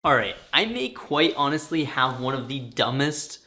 Alright, I may quite honestly have one of the dumbest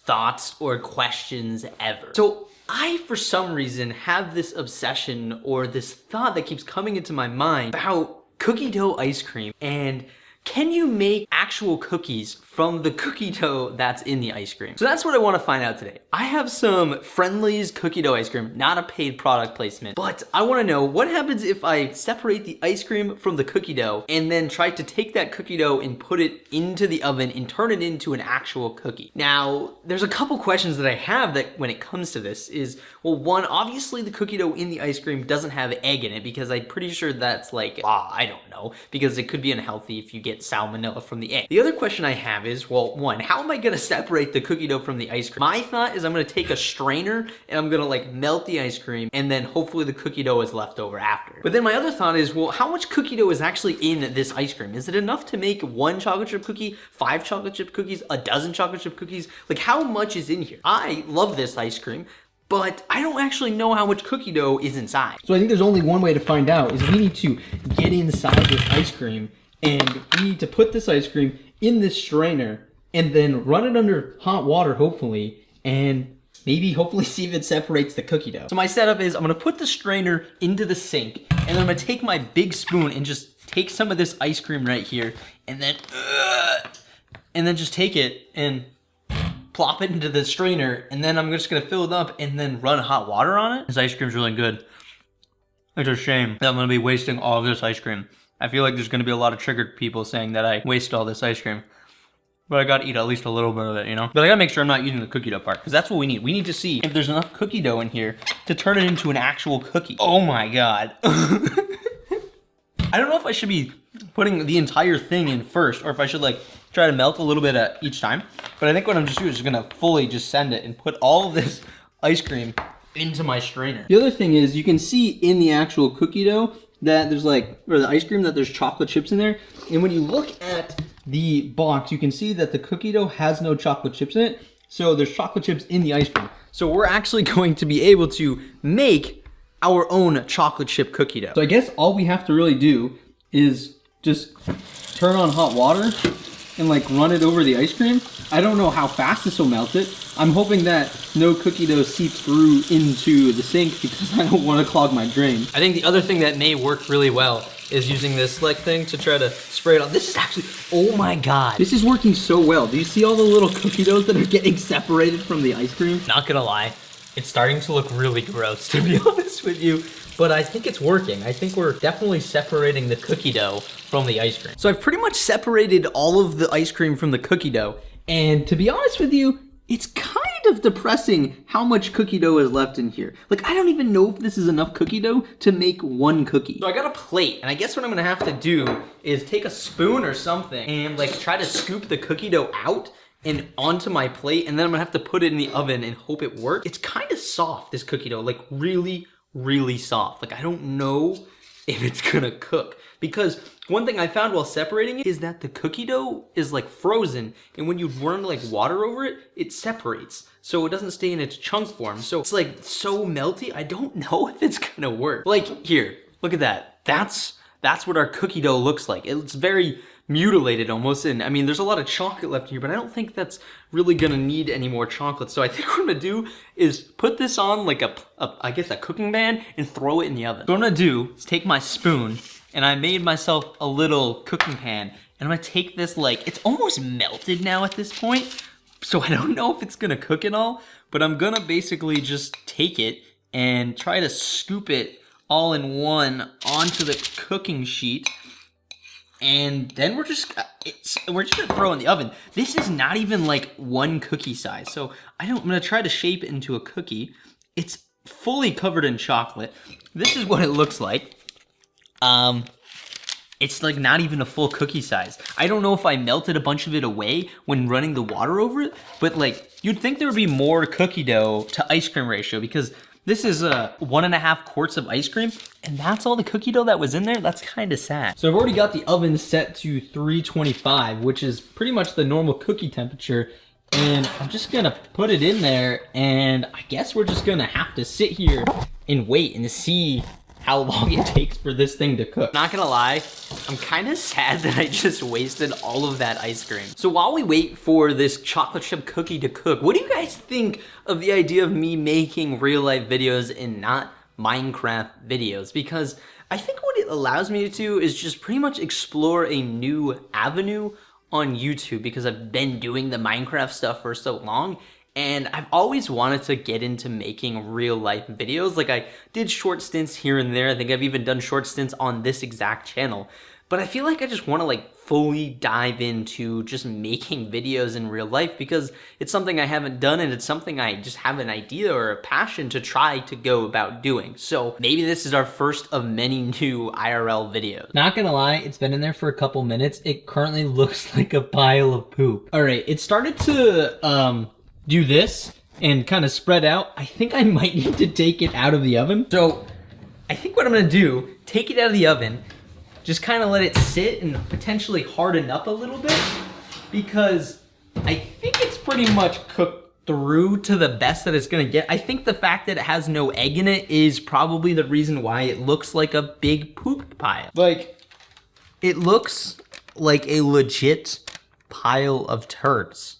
thoughts or questions ever. So I, for some reason, have this obsession or this thought that keeps coming into my mind about cookie dough ice cream, and can you make actual cookies from the cookie dough that's in the ice cream? So that's what I want to find out today. I have some Friendly's cookie dough ice cream, not a paid product placement, but I want to know what happens if I separate the ice cream from the cookie dough and then try to take that cookie dough and put it into the oven and turn it into an actual cookie. Now, there's a couple questions that I have that when it comes to this is, well, one, obviously the cookie dough in the ice cream doesn't have egg in it because I'm pretty sure that's like, I don't know, because it could be unhealthy if you get salmonella from the egg. The other question I have is, well, one, how am I gonna separate the cookie dough from the ice cream? My thought is I'm gonna take a strainer and I'm gonna like melt the ice cream and then hopefully the cookie dough is left over after. But then my other thought is, well, how much cookie dough is actually in this ice cream? Is it enough to make 1 chocolate chip cookie, 5 chocolate chip cookies, a dozen chocolate chip cookies? Like, how much is in here? I love this ice cream, but I don't actually know how much cookie dough is inside. So I think there's only one way to find out, is we need to get inside this ice cream, and we need to put this ice cream in this strainer and then run it under hot water, hopefully, and maybe hopefully see if it separates the cookie dough. So my setup is I'm gonna put the strainer into the sink, and then I'm gonna take my big spoon and just take some of this ice cream right here, and then just take it and plop it into the strainer, and then I'm just gonna fill it up and then run hot water on it. This ice cream's really good. It's a shame that I'm gonna be wasting all of this ice cream. I feel like there's gonna be a lot of triggered people saying that I wasted all this ice cream. But I gotta eat at least a little bit of it, you know? But I gotta make sure I'm not eating the cookie dough part, because that's what we need. We need to see if there's enough cookie dough in here to turn it into an actual cookie. Oh my god. I don't know if I should be putting the entire thing in first, or if I should like try to melt a little bit at each time. But I think what I'm just doing is just gonna fully just send it and put all of this ice cream into my strainer. The other thing is, you can see in the actual cookie dough that there's like, or the ice cream, that there's chocolate chips in there. And when you look at the box, you can see that the cookie dough has no chocolate chips in it. So there's chocolate chips in the ice cream. So we're actually going to be able to make our own chocolate chip cookie dough. So I guess all we have to really do is just turn on hot water and like run it over the ice cream. I don't know how fast this will melt it. I'm hoping that no cookie dough seeps through into the sink because I don't want to clog my drain. I think the other thing that may work really well is using this like thing to try to spray it on. This is actually, oh my god. This is working so well. Do you see all the little cookie doughs that are getting separated from the ice cream? Not gonna lie, it's starting to look really gross, to be honest with you. But I think it's working. I think we're definitely separating the cookie dough from the ice cream. So I've pretty much separated all of the ice cream from the cookie dough. And to be honest with you, it's kind of depressing how much cookie dough is left in here. Like, I don't even know if this is enough cookie dough to make 1 cookie. So I got a plate, and I guess what I'm gonna have to do is take a spoon or something and like try to scoop the cookie dough out and onto my plate, and then I'm gonna have to put it in the oven and hope it works. It's kind of soft, this cookie dough, like really soft. Like, I don't know if it's gonna cook, because one thing I found while separating it is that the cookie dough is like frozen, and when you run like water over it, it separates. So it doesn't stay in its chunk form. So it's like so melty, I don't know if it's gonna work. Like, here, look at that. That's what our cookie dough looks like. It's very mutilated almost, and I mean there's a lot of chocolate left here, but I don't think that's really gonna need any more chocolate. So I think what I'm gonna do is put this on like I guess a cooking pan and throw it in the oven. So what I'm gonna do is take my spoon, and I made myself a little cooking pan, and I'm gonna take this, like, it's almost melted now at this point, so I don't know if it's gonna cook at all, but I'm gonna basically just take it and try to scoop it all in one onto the cooking sheet. And then we're just gonna throw it in the oven. This is not even like 1 cookie size. So I'm gonna try to shape it into a cookie. It's fully covered in chocolate. This is what it looks like. It's like not even a full cookie size. I don't know if I melted a bunch of it away when running the water over it, but like you'd think there would be more cookie dough to ice cream ratio, because this is 1.5 quarts of ice cream, and that's all the cookie dough that was in there. That's kind of sad. So I've already got the oven set to 325, which is pretty much the normal cookie temperature. And I'm just gonna put it in there, and I guess we're just gonna have to sit here and wait and see how long it takes for this thing to cook. Not gonna lie, I'm kind of sad that I just wasted all of that ice cream. So while we wait for this chocolate chip cookie to cook, what do you guys think of the idea of me making real life videos and not Minecraft videos? Because I think what it allows me to do is just pretty much explore a new avenue on YouTube, because I've been doing the Minecraft stuff for so long. And I've always wanted to get into making real life videos. Like, I did short stints here and there. I think I've even done short stints on this exact channel. But I feel like I just want to like fully dive into just making videos in real life, because it's something I haven't done, and it's something I just have an idea or a passion to try to go about doing. So maybe this is our first of many new IRL videos. Not gonna lie, it's been in there for a couple minutes. It currently looks like a pile of poop. All right, it started to do this and kind of spread out. I think I might need to take it out of the oven. So I think what I'm gonna do, take it out of the oven, just kind of let it sit and potentially harden up a little bit, because I think it's pretty much cooked through to the best that it's gonna get. I think the fact that it has no egg in it is probably the reason why it looks like a big poop pile. Like, it looks like a legit pile of turds.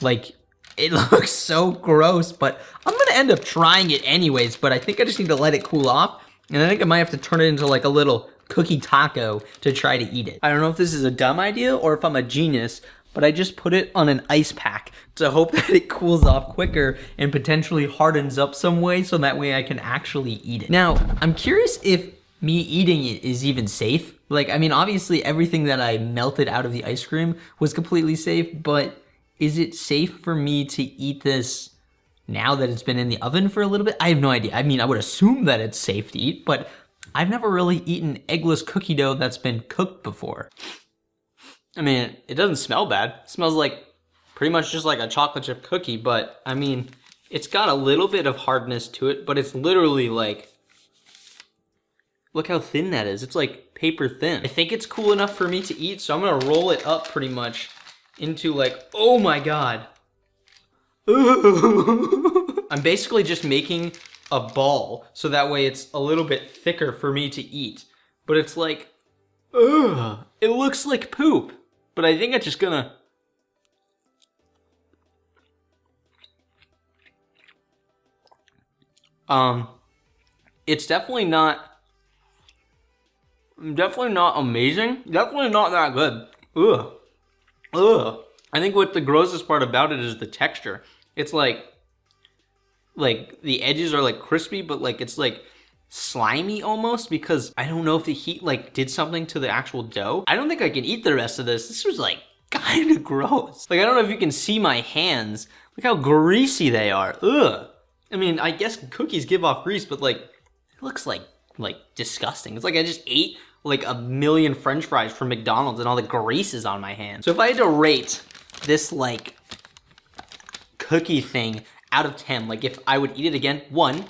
Like, it looks so gross, but I'm gonna end up trying it anyways, but I think I just need to let it cool off, and I think I might have to turn it into like a little cookie taco to try to eat it. I don't know if this is a dumb idea or if I'm a genius, but I just put it on an ice pack to hope that it cools off quicker and potentially hardens up some way, so that way I can actually eat it. Now, I'm curious if me eating it is even safe. Like, I mean, obviously everything that I melted out of the ice cream was completely safe, but is it safe for me to eat this now that it's been in the oven for a little bit? I have no idea. I mean, I would assume that it's safe to eat, but I've never really eaten eggless cookie dough that's been cooked before. I mean, it doesn't smell bad. It smells like pretty much just like a chocolate chip cookie, but I mean, it's got a little bit of hardness to it, but it's literally like, look how thin that is. It's like paper thin. I think it's cool enough for me to eat, so I'm gonna roll it up pretty much into like, oh my God. I'm basically just making a ball, so that way it's a little bit thicker for me to eat. But it's like, ugh, it looks like poop. But I think I'm just gonna... It's definitely not amazing. Definitely not that good. Ugh. Ugh. I think what the grossest part about it is the texture. It's like the edges are like crispy, but like it's like slimy almost, because I don't know if the heat like did something to the actual dough. I don't think I can eat the rest of this. This was like kind of gross. Like, I don't know if you can see my hands. Look how greasy they are. Ugh. I mean, I guess cookies give off grease, but like, it looks like disgusting. It's like I just ate like a million French fries from McDonald's and all the grease is on my hands. So if I had to rate this like cookie thing out of 10, like if I would eat it again, 1,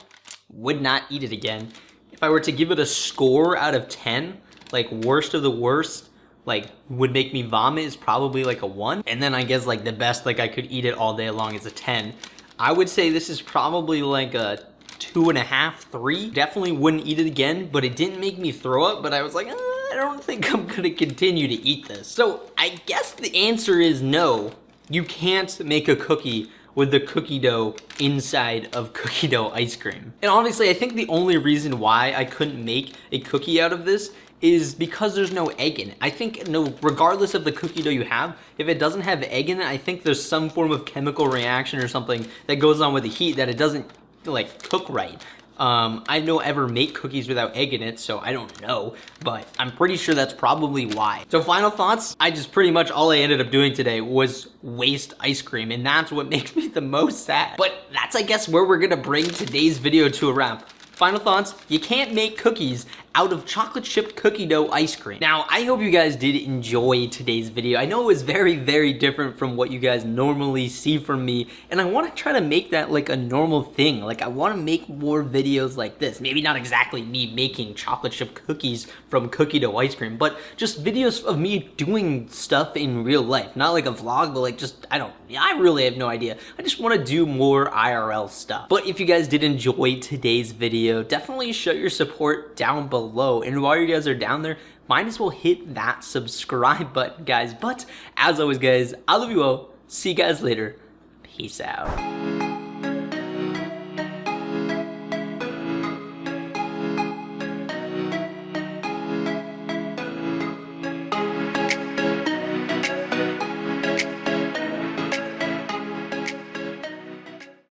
would not eat it again. If I were to give it a score out of 10, like worst of the worst, like would make me vomit, is probably like a 1. And then I guess like the best, like I could eat it all day long, is a 10. I would say this is probably like a 2.5, 3. Definitely wouldn't eat it again, but it didn't make me throw up, but I was like, I don't think I'm gonna continue to eat this. So I guess the answer is no. You can't make a cookie with the cookie dough inside of cookie dough ice cream. And honestly, I think the only reason why I couldn't make a cookie out of this is because there's no egg in it. I think regardless of the cookie dough you have, if it doesn't have egg in it, I think there's some form of chemical reaction or something that goes on with the heat that it doesn't like cook right. I don't ever make cookies without egg in it, so I don't know, but I'm pretty sure that's probably why. So final thoughts, I just pretty much all I ended up doing today was waste ice cream, and that's what makes me the most sad. But that's, I guess, where we're gonna bring today's video to a wrap. Final thoughts, you can't make cookies out of chocolate chip cookie dough ice cream. Now, I hope you guys did enjoy today's video. I know it was very, very different from what you guys normally see from me, and I want to try to make that like a normal thing. Like, I want to make more videos like this. Maybe not exactly me making chocolate chip cookies from cookie dough ice cream, but just videos of me doing stuff in real life. Not like a vlog, but like just, I really have no idea. I just want to do more IRL stuff. But if you guys did enjoy today's video, definitely show your support down below. And while you guys are down there, might as well hit that subscribe button, guys. But as always, guys, I love you all. See you guys later. Peace out.